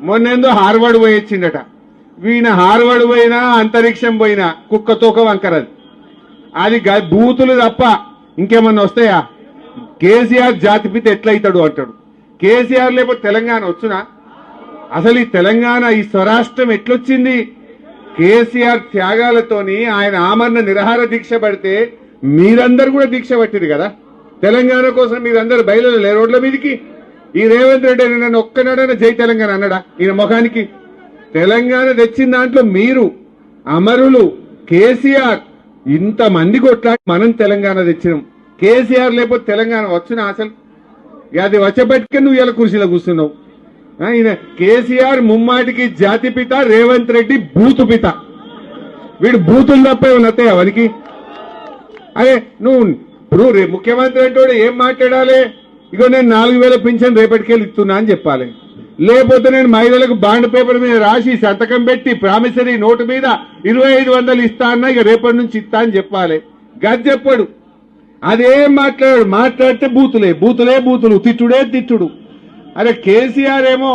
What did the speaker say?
మొన్నేందో Harvard పోయొచ్చిండట. వీణ Harvard పోయినా అంతరిక్షం పోయినా కుక్క తోక వంకరది. అది బూతులు తప్ప ఇంకేమన్నా వస్తాయా? కేసీఆర్ జాతిపిత ఎట్లయితాడు అంటాడు. కేసీఆర్ లేకపోతే తెలంగాణ వచ్చునా? అసలు ఈ తెలంగాణ ఈ స్వరాష్ట్రం ఎట్లొచ్చింది? కేసీఆర్ త్యాగాలతోని ఆయన ఆమరణ నిరాహార దీక్ష పడితే మీరందరూ కూడా దీక్ష పట్టిరు కదా. తెలంగాణ కోసం మీరందరూ బయలుదేరలే రోడ్ల మీదకి. ఈ రేవంత్ రెడ్డి అని నన్ను ఒక్కనాడైనా జై తెలంగాణ అన్నాడా? ఈయన ముఖానికి తెలంగాణ తెచ్చిన దాంట్లో మీరు అమరులు. కేసీఆర్ ఇంతమంది కొట్లాడి మనం తెలంగాణ తెచ్చినాం. కేసీఆర్ లేకపోతే తెలంగాణ వచ్చునా? అసలు అది వచ్చబట్టికే నువ్వు ఇలా కుర్చీలో కూర్చున్నావు. ఈయన కేసీఆర్ ముమ్మాటికి జాతిపిత, రేవంత్ రెడ్డి బూతు పిత. వీడు బూతులు తప్ప ఏమన్నా వస్తాయా వానికి? అదే నువ్వు ఇప్పుడు ముఖ్యమంత్రి అంటే ఏం మాట్లాడాలి? ఇగో నేను 4,000 పింఛన్ రేపటికెళ్ళి ఇస్తున్నా అని చెప్పాలి. లేకపోతే నేను మహిళలకు బాండ్ పేపర్ మీద రాసి సంతకం పెట్టి ప్రామిసరీ నోటు మీద 2,500 ఇస్తా అన్నా ఇక రేపటి నుంచి ఇస్తా అని చెప్పాలి. గది చెప్పాడు. అదేం మాట్లాడాడు? మాట్లాడితే బూతులే బూతులు, తిట్టుడే తిట్టుడు. అరే కేసీఆర్ ఏమో